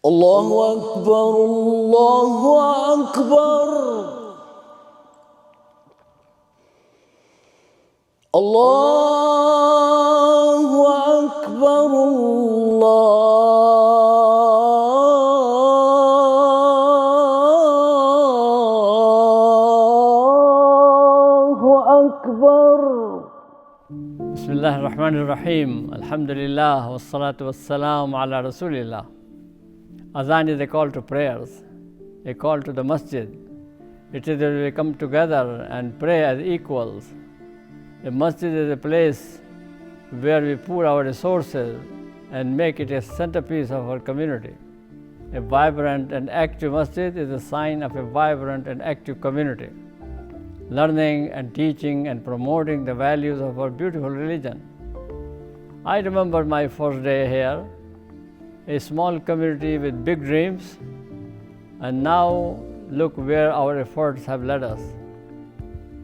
الله أكبر الله أكبر الله أكبر الله أكبر. بسم الله الرحمن الرحيم. الحمد لله والصلاة والسلام على رسول الله. Azan is a call to prayers, a call to the masjid. It is where we come together and pray as equals. A masjid is a place where we pour our resources and make it a centerpiece of our community. A vibrant and active masjid is a sign of a vibrant and active community, learning and teaching and promoting the values of our beautiful religion. I remember my first day here, a small community with big dreams, and now look where our efforts have led us.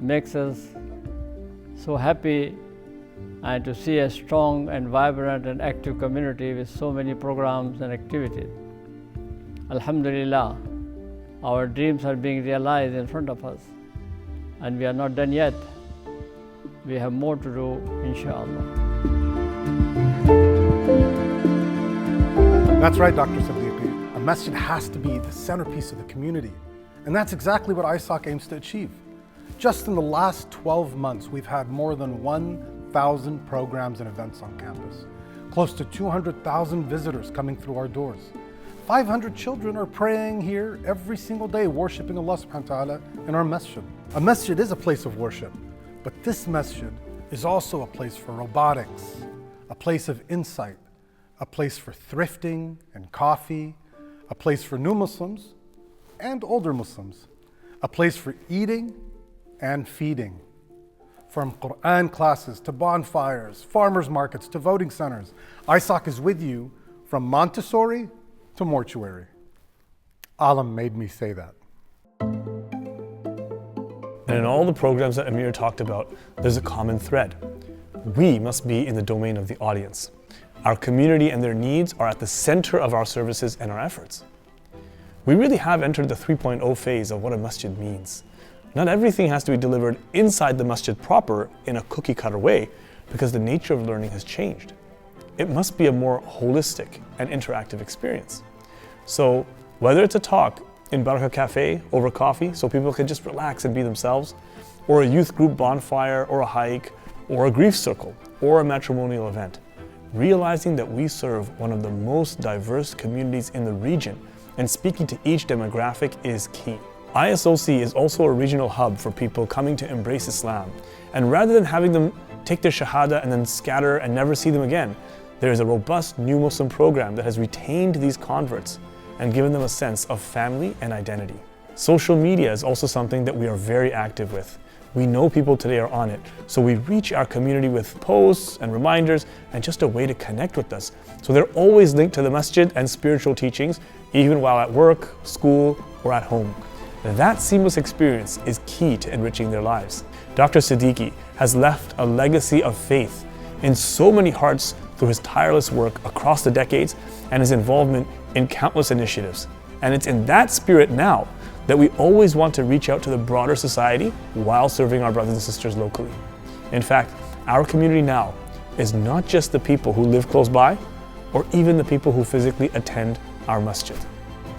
Makes us so happy and to see a strong and vibrant and active community with so many programs and activities. Alhamdulillah, our dreams are being realized in front of us, and we are not done yet. We have more to do, inshallah. That's right, Dr. Siddiqui. A masjid has to be the centerpiece of the community. And that's exactly what ISOC aims to achieve. Just in the last 12 months, we've had more than 1,000 programs and events on campus. Close to 200,000 visitors coming through our doors. 500 children are praying here every single day, worshiping Allah subhanahu wa ta'ala in our masjid. A masjid is a place of worship, but this masjid is also a place for robotics, a place of insight, a place for thrifting and coffee, a place for new Muslims and older Muslims, a place for eating and feeding. From Quran classes to bonfires, farmers markets to voting centers, ISOC is with you from Montessori to mortuary. Alam made me say that. And in all the programs that Amir talked about, there's a common thread. We must be in the domain of the audience. Our community and their needs are at the center of our services and our efforts. We really have entered the 3.0 phase of what a masjid means. Not everything has to be delivered inside the masjid proper in a cookie-cutter way, because the nature of learning has changed. It must be a more holistic and interactive experience. So whether it's a talk in Barakah Cafe over coffee so people can just relax and be themselves, or a youth group bonfire or a hike, or a grief circle, or a matrimonial event, realizing that we serve one of the most diverse communities in the region and speaking to each demographic is key. ISOC is also a regional hub for people coming to embrace Islam. And rather than having them take their shahada and then scatter and never see them again, there is a robust new Muslim program that has retained these converts and given them a sense of family and identity. Social media is also something that we are very active with. We know people today are on it, so we reach our community with posts and reminders and just a way to connect with us. So they're always linked to the masjid and spiritual teachings, even while at work, school, or at home. That seamless experience is key to enriching their lives. Dr. Siddiqui has left a legacy of faith in so many hearts through his tireless work across the decades and his involvement in countless initiatives. And it's in that spirit now that we always want to reach out to the broader society while serving our brothers and sisters locally. In fact, our community now is not just the people who live close by or even the people who physically attend our masjid.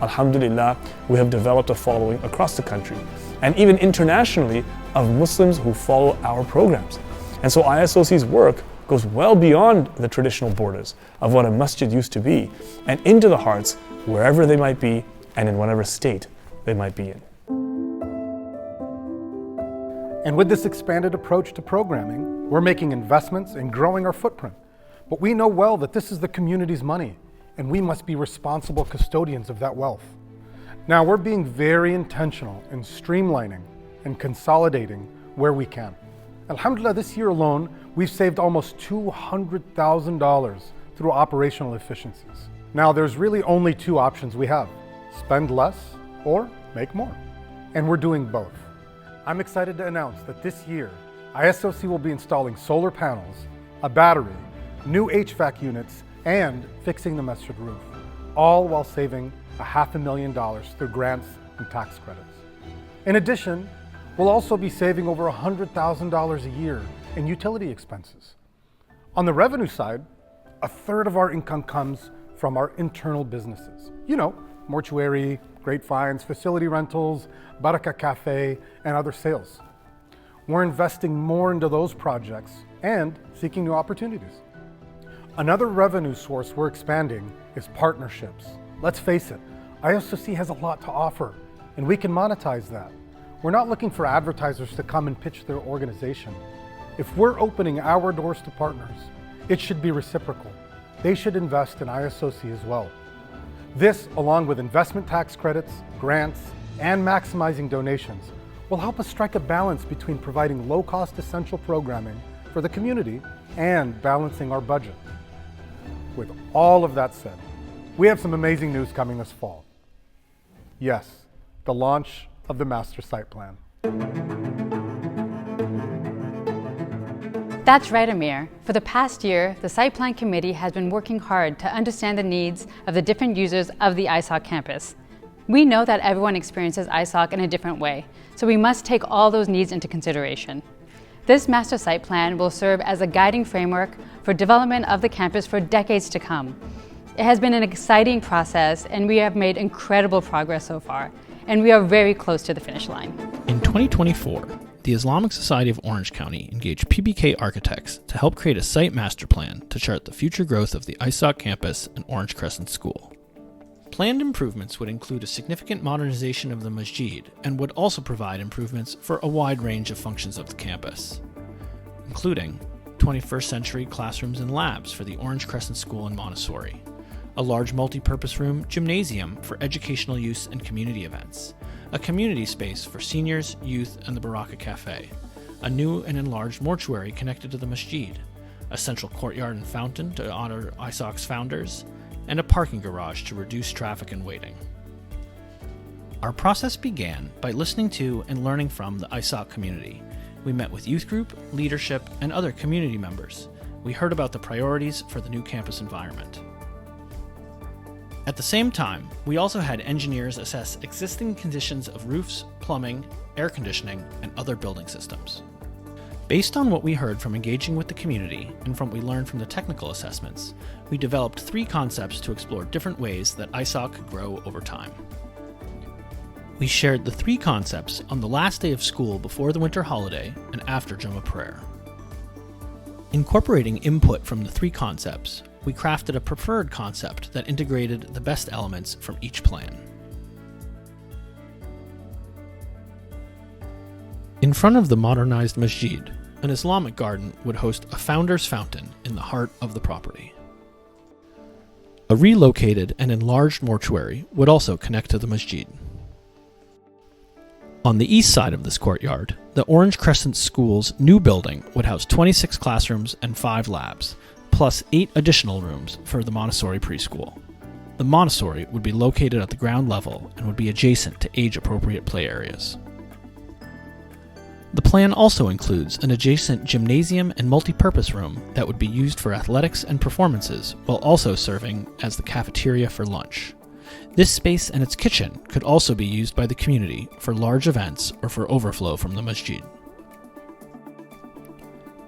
Alhamdulillah, we have developed a following across the country and even internationally of Muslims who follow our programs. And so ISOC's work goes well beyond the traditional borders of what a masjid used to be and into the hearts wherever they might be and in whatever state they might be in. And with this expanded approach to programming, we're making investments and growing our footprint. But we know well that this is the community's money, and we must be responsible custodians of that wealth. Now, we're being very intentional in streamlining and consolidating where we can. Alhamdulillah, this year alone, we've saved almost $200,000 through operational efficiencies. Now, there's really only two options we have: spend less or make more. And we're doing both. I'm excited to announce that this year, ISOC will be installing solar panels, a battery, new HVAC units, and fixing the masjid roof. all while saving $500,000 through grants and tax credits. In addition, we'll also be saving over $100,000 a year in utility expenses. On the revenue side, a third of our income comes from our internal businesses. You know, mortuary, grapevines, facility rentals, Baraka Cafe, and other sales. We're investing more into those projects and seeking new opportunities. Another revenue source we're expanding is partnerships. Let's face it, ISOC has a lot to offer, and we can monetize that. We're not looking for advertisers to come and pitch their organization. If we're opening our doors to partners, it should be reciprocal. They should invest in ISOC as well. This, along with investment tax credits, grants, and maximizing donations, will help us strike a balance between providing low-cost essential programming for the community and balancing our budget. With all of that said, we have some amazing news coming this fall. Yes, the launch of the Master Site Plan. That's right, Amir. For the past year, the Site Plan Committee has been working hard to understand the needs of the different users of the ISOC campus. We know that everyone experiences ISOC in a different way, so we must take all those needs into consideration. This Master Site Plan will serve as a guiding framework for development of the campus for decades to come. It has been an exciting process, and we have made incredible progress so far, and we are very close to the finish line. In 2024, the Islamic Society of Orange County engaged PBK architects to help create a site master plan to chart the future growth of the ISOC campus and Orange Crescent School. Planned improvements would include a significant modernization of the masjid and would also provide improvements for a wide range of functions of the campus, including 21st century classrooms and labs for the Orange Crescent School and Montessori, a large multi-purpose room gymnasium for educational use and community events, a community space for seniors, youth, and the Baraka Cafe, a new and enlarged mortuary connected to the masjid, a central courtyard and fountain to honor ISOC's founders, and a parking garage to reduce traffic and waiting. Our process began by listening to and learning from the ISOC community. We met with youth group, leadership, and other community members. We heard about the priorities for the new campus environment. At the same time, we also had engineers assess existing conditions of roofs, plumbing, air conditioning, and other building systems. Based on what we heard from engaging with the community and from what we learned from the technical assessments, we developed 3 concepts to explore different ways that ISOC could grow over time. We shared the 3 concepts on the last day of school before the winter holiday and after Jummah prayer. Incorporating input from the 3 concepts, we crafted a preferred concept that integrated the best elements from each plan. In front of the modernized masjid, an Islamic garden would host a founder's fountain in the heart of the property. A relocated and enlarged mortuary would also connect to the masjid. On the east side of this courtyard, the Orange Crescent School's new building would house 26 classrooms and 5 labs, plus 8 additional rooms for the Montessori preschool. The Montessori would be located at the ground level and would be adjacent to age-appropriate play areas. The plan also includes an adjacent gymnasium and multi-purpose room that would be used for athletics and performances while also serving as the cafeteria for lunch. This space and its kitchen could also be used by the community for large events or for overflow from the masjid.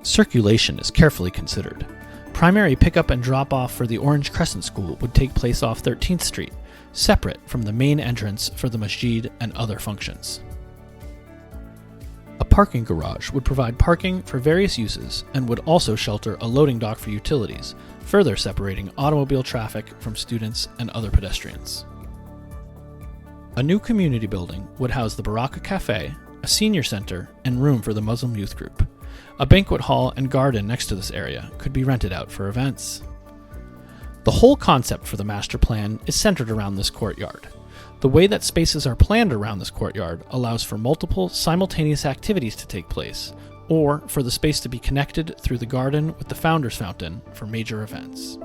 Circulation is carefully considered. Primary pickup and drop-off for the Orange Crescent School would take place off 13th Street, separate from the main entrance for the masjid and other functions. A parking garage would provide parking for various uses and would also shelter a loading dock for utilities, further separating automobile traffic from students and other pedestrians. A new community building would house the Baraka Cafe, a senior center, and room for the Muslim youth group. A banquet hall and garden next to this area could be rented out for events. The whole concept for the master plan is centered around this courtyard. The way that spaces are planned around this courtyard allows for multiple simultaneous activities to take place, or for the space to be connected through the garden with the Founder's Fountain for major events.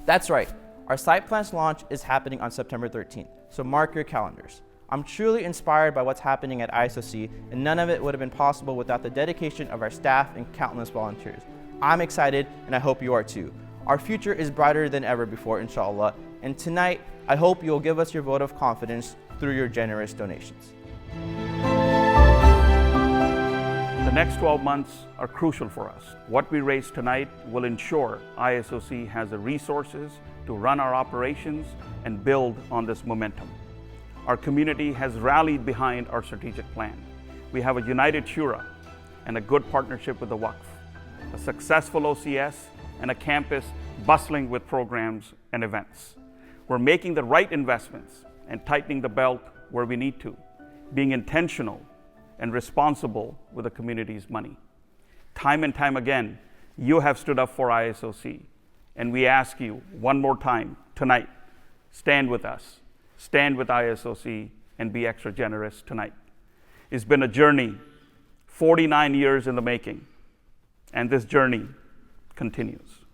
That's right. Our site plan's launch is happening on September 13th, so mark your calendars. I'm truly inspired by what's happening at ISOC, and none of it would have been possible without the dedication of our staff and countless volunteers. I'm excited, and I hope you are too. Our future is brighter than ever before, inshallah, and tonight, I hope you'll give us your vote of confidence through your generous donations. The next 12 months are crucial for us. What we raise tonight will ensure ISOC has the resources to run our operations and build on this momentum. Our community has rallied behind our strategic plan. We have a united shura and a good partnership with the Waqf, a successful OCS, and a campus bustling with programs and events. We're making the right investments and tightening the belt where we need to, being intentional and responsible with the community's money. Time and time again, you have stood up for ISOC, and we ask you one more time tonight, stand with us, stand with ISOC, and be extra generous tonight. It's been a journey, 49 years in the making, and this journey continues.